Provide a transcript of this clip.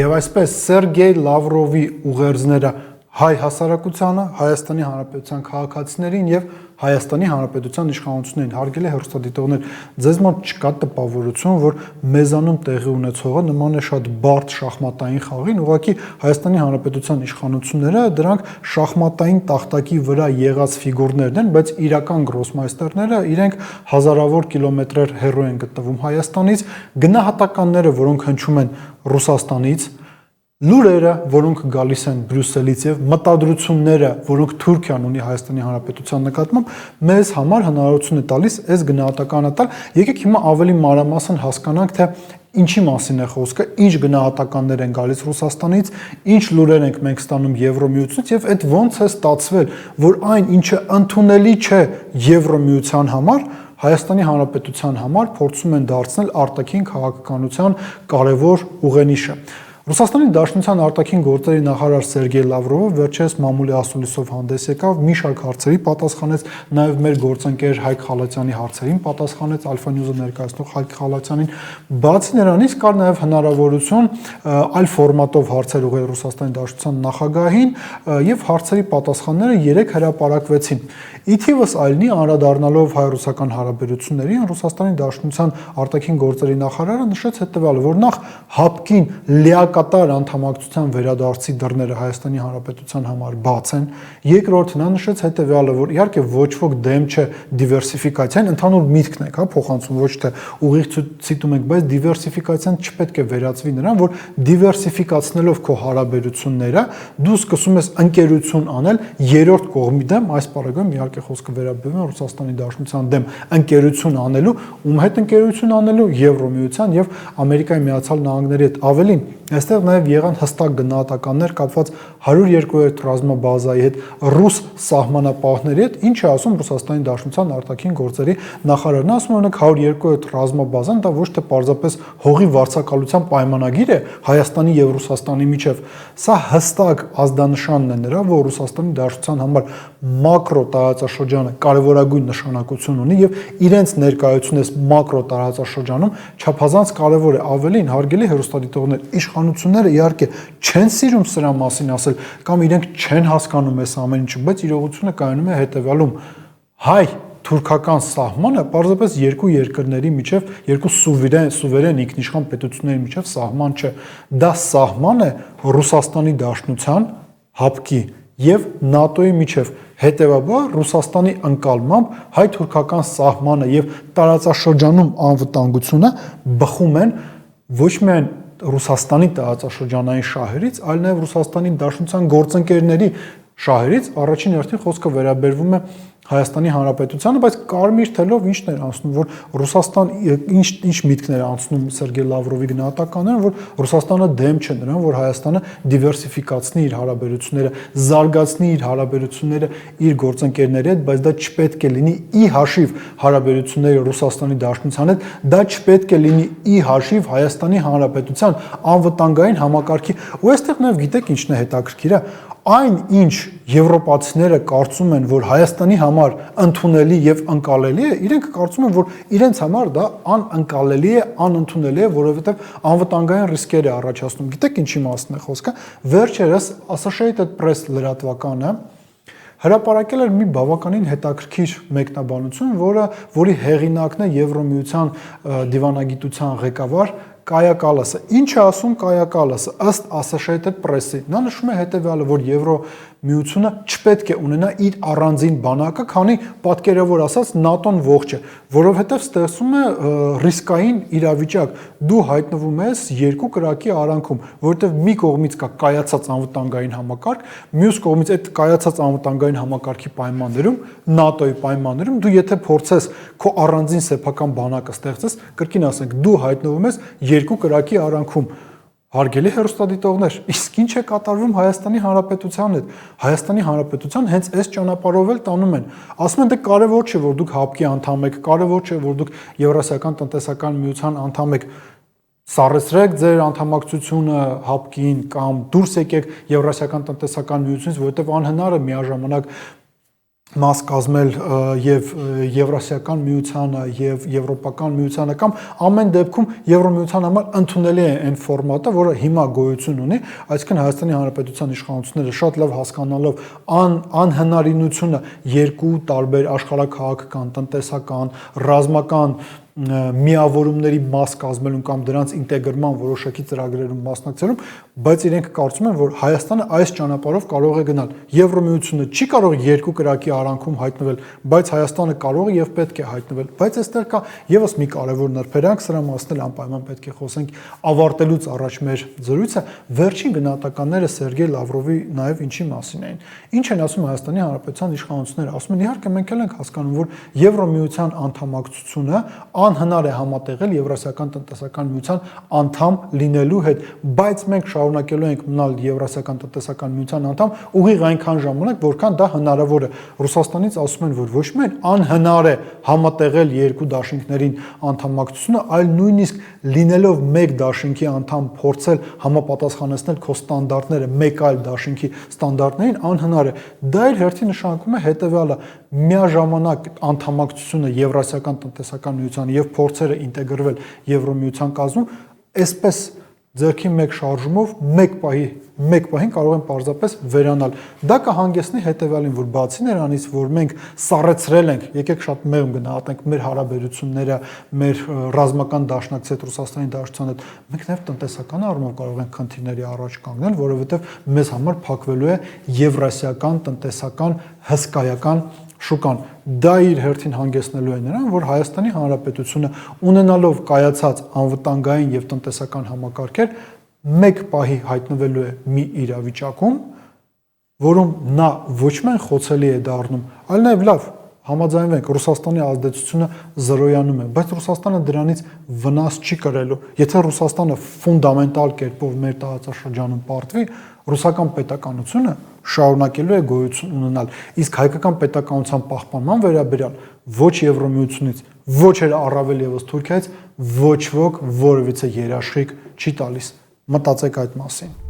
Եվ այսպես Սերգեյ Լավրովի ուղերձները հայ հասարակությանը, Հայաստանի Հանրապետության քաղաքացիներին եւ Հայաստանի Հանրապետության իշխանություններին հարգելի հեռուստադիտողներ, ձեզ մոտ չկա տպավորություն, որ մեզանում տեղի ունեցողը նման է շատ բարդ շախմատային խաղին, ուղղակի Հայաստանի Հանրապետության իշխանությունները դրանք շախմատային տախտակի վրա եղած ֆիգուրներն են, բայց իրական գրոսմայստերները իրենք հազարավոր կիլոմետրեր հեռու են գտնվում Հայաստանից, գնահատականները, որոնք հնչում են Ռուսաստանից, լուրերը, որոնք գալիս են Բրյուսելից եւ մտադրությունները, որոնք Թուրքիան ունի Հայաստանի Հանրապետության նկատմամբ, մեզ համար հնարավորություն է տալիս այս գնահատականը տալ։ Եկեք հիմա ավելի մանրամասն հասկանանք, թե ինչի մասին է խոսքը, ինչ գնահատականներ են գալիս Ռուսաստանից, ինչ լուրեր ենք մենք ստանում Եվրոմիությունից եւ այդ ոնց է ստացվել, որ այն, ինչը ընդունելի չէ Եվրոմիության համար, Հայաստանի Հանրապետության համար փորձում են դարձնել արտաքին քաղաքականության կարևոր ուղենիշը։ Ռուսաստանի Դաշնության արտաքին գործերի նախարար Սերգեյ Լավրովը վերջերս մամուլի ասուլիսով հանդես եկավ, մի շարք հարցերի պատասխանեց, նաև մեր գործընկեր Հայկ Խալացյանի հարցերին պատասխանեց, Alpha News-ը ներկայացնող Հայկ Խալացյանին, բացի նրանից կար նաև հնարավորություն այլ ֆորմատով հարցեր ուղղել Ռուսաստանի Դաշնության նախագահին եւ հարցերի պատասխանները 3 հրապարակվեցին։ Ի թիվս այլնի անդրադառնալով հայ-ռուսական հարաբերություններին, Ռուսաստանի Դաշնության արտաքին գործերի նախարարը նշեց հետևյալը, որ նախ ՀԱՊԿ-ին լիակատար անդամակցության վերադարձի դռները Հայաստանի Հանրապետության համար բաց են։ Երկրորդ նա նշեց հետևյալը, որ իհարկե ոչ ոք դեմ չէ դիվերսիֆիկացիային, ընդհանուր միտքն է, հա, փոխանցում ոչ թե ուղիղ ցիտում ենք, բայց դիվերսիֆիկացիան չպետք է վերածվի նրան, որ դիվերսիֆիկացնելով քո հարաբերությունները դու սկսում ես ընկերություն անել երրորդ կողմի դեմ, այս բaragում իհարկե խոսքը վերաբերում է Ռուսաստանի Դաշնության դեմ ընկերություն անելու, ում հետ ընկերություն անելու Եվրոմիության եւ Ամերիկայի Միացյալ Նահանգների հետ ավելին այստեղ նաև եղան հստակ գնահատականներ կապված 102-րդ ռազմաբազայի հետ, ռուս սահմանապահների հետ, ինչ է ասում Ռուսաստանի Դաշնության արտաքին գործերի նախարարն, ասում է, օրինակ 102-րդ ռազմաբազան դա ոչ թե պարզապես հողի վարձակալության պայմանագիր է Հայաստանի եւ Ռուսաստանի միջև, սա հստակ ազդանշանն է նրա, որ Ռուսաստանի Դաշնության համար մակրո տարածաշրջանը կարևորագույն նշանակություն ունի եւ իրենց ներկայությունը մակրո տարածաշրջանում չափազանց կարևոր է, ավելին հարգելի հեռուստադիտողներ, իշխանությունները իհարկե չեն սիրում սրա մասին ասել կամ իրենք չեն հասկանում այս ամեն ինչը, բայց իրողությունը կայանում է հետևյալում. հայ թուրքական սահմանը պարզապես երկու երկրների միջև, երկու սուվերեն ինքնիշխան պետությունների միջև սահման չէ, դա սահման է Ռուսաստանի Դաշնության, ՀԱՊԿ-ի եւ ՆԱՏՕ-ի միջև, հետեւաբար Ռուսաստանի ընկալմամբ հայ-թուրքական սահմանը եւ տարածաշրջանում անվտանգությունը բխում են ոչ միայն Ռուսաստանի տարածաշրջանային շահերից, այլ նաև Ռուսաստանի Դաշնության գործընկերների շահերից, առաջին հերթին խոսքը վերաբերվում է Հայաստանի Հանրապետությանը, բայց կարմիր թելով ինչն էր անցնում, որ Ռուսաստան ինչ միտքներ անցնում Սերգեյ Լավրովի գնահատականները, որ Ռուսաստանը դեմ չէ նրան, որ Հայաստանը դիվերսիֆիկացնի իր հարաբերությունները, զարգացնի իր հարաբերությունները իր գործընկերների հետ, բայց դա չպետք է լինի ի հաշիվ հարաբերությունները Ռուսաստանի Դաշնության հետ, դա չպետք է լինի ի հաշիվ Հայաստանի Հանրապետության անվտանգային համակարգի։ Ու այստեղ նաև գիտեք ինչն է հետաքրքիրը, այն ինչ եվրոպացիները կարծում են, որ Հայաստանի համար ընդունելի եւ անկալելի է, իրենք կարծում են, որ իրենց համար դա անընկալելի է, անընդունելի է, որովհետեւ անվտանգային ռիսկեր է առաջացնում։ Գիտեք ինչի մասն է խոսքը։ Վերջերս Associated Press լրատվականը հրապարակել էր մի բավականին հետաքրքիր մեկնաբանություն, որի հեղինակն է Եվրոմիության դիվանագիտության ղեկավար Կայա Կալասը։ Ինչ է ասում Կայա Կալասը ըստ Associated Press-ի։ Նա նշում է հետևյալը, որ Եվրոմիությունը չպետք է ունենա իր առանձին բանակը, քանի պատկերավոր ասած ՆԱՏՕ-ն ողջ է, որովհետև ստեղծում է ռիսկային իրավիճակ։ Դու հայտնվում ես երկու կրակի արանքում, որովհետև մի կողմից կա կայացած անվտանգային համակարգ, մյուս կողմից այդ կայացած անվտանգային համակարգի պայմաններում, ՆԱՏՕ-ի պայմաններում դու եթե փորձես քո առանձին սեփական բանակը ստեղծես, կրկին ասենք, դու հայտնվում ես երկու կրակի արանքում։ Հարգելի հեռուստադիտողներ, իսկ ինչ է կատարվում Հայաստանի Հանրապետության հետ։ Հայաստանի Հանրապետության հենց այս ճանապարհով էլ տանում են։ Ասում են, դե կարևոր չէ, որ դուք ՀԱՊԿ-ի անդամ եք, կարևոր չէ, որ դուք Եվրասիական տնտեսական միության անդամ եք։ Սառեցրեք ձեր անդամակցությունը ՀԱՊԿ-ին կամ դուրս եկեք Եվրասիական տնտեսական միությունից, որովհետև անհնար է միաժամանակ մաս կազմել եւ Եվրասիական միությանը եւ Եվրոպական միությանը կամ ամեն դեպքում Եվրոմիության համար ընդունելի է այն ֆորմատը, որը հիմա գոյություն ունի, այսինքն Հայաստանի Հանրապետության իշխանությունները շատ լավ հասկանալով անհնարինությունը երկու տարբեր աշխարհաքաղաքական, տնտեսական, ռազմական միավորումների մաս կազմելուն կամ դրանց ինտեգրման որոշակի ծրագրերում մասնակցելուն, բայց իրենք կարծում են, որ Հայաստանը այս ճանապարհով կարող է գնալ։ Եվրոմիությունը չի կարող երկու կրակի արանքում հայտնվել, բայց Հայաստանը կարող է եւ պետք է հայտնվել։ Բայց այստեղ կա եւս մի կարևոր նրբերանգ, սրա մասն էլ անպայման պետք է խոսենք ավարտելուց առաջ մեր զրույցը, վերջին գնահատականները Սերգեյ Լավրովի նաեւ ինչի մասին էին։ Ինչ են ասում Հայաստանի Հանրապետության իշխանությունները, ասում են իհարկե մենք էլ ենք հասկանում, որ Եվրոմիության անդամակցությունը անհնար է համատեղել Եվրասիական տնտեսական միության անդամ լինելու հետ, բայց մենք շարունակելու ենք մնալ Եվրասիական տնտեսական միության անդամ ուղիղ այնքան ժամանակ, որքան դա հնարավոր է։ Ռուսաստանից ասում են, որ ոչ միայն անհնար է համատեղել երկու դաշինքներին անդամակցությունը, այլ նույնիսկ լինելով մեկ դաշինքի անդամ փորձել համապատասխանեցնել քո ստանդարտները մեկ այլ դաշինքի ստանդարտներին անհնար է։ Դա իր հերթին նշանակում է հետևյալը՝ միաժամանակ անդամակցությունը Եվրասիական տնտեսական միության եւ փորձերը ինտեգրվել Եվրոմիության կազմում, այսպես ձեռքի մեկ շարժումով մեկ պահին կարող են պարզապես վերանալ։ Դա կհանգեցնի հետևյալին, որ բացի նրանից, որ մենք սառեցրել ենք, եկեք շատ մեղմ գնահատենք մեր հարաբերությունները, մեր ռազմական դաշնակցի հետ, Ռուսաստանի դաշնության հետ, մենք նաև տնտեսական առումով կարող ենք խնդիրների առաջ կանգնել, որովհետև մեզ համար փակվելու է եվրասիական տնտեսական հսկայական շուկան։ Դա իր հերթին հանգեցնելու է նրան, որ Հայաստանի Հանրապետությունը ունենալով կայացած անվտանգային եւ տնտեսական համակարգեր մեկ պահի հայտնվելու է մի իրավիճակում, որում նա ոչ միայն խոցելի է դառնում, այլ նաեւ լավ համաձայնվենք, Ռուսաստանի ազդեցությունը զրոյանում է, բայց Ռուսաստանը դրանից վնաս չի կրելու։ Եթե Ռուսաստանը ֆունդամենտալ կերպով մեր տարածաշրջանում պարտվի, ռուսական պետականությունը շարունակելու է գոյություն ունենալ, իսկ հայկական պետականության պահպանման վերաբերյալ ոչ Եվրոմիությունից, ոչ էլ առավել եւս Թուրքիայից ոչ ոք որևիցե երաշխիք չի տալիս։ Մտածեք այդ մասին։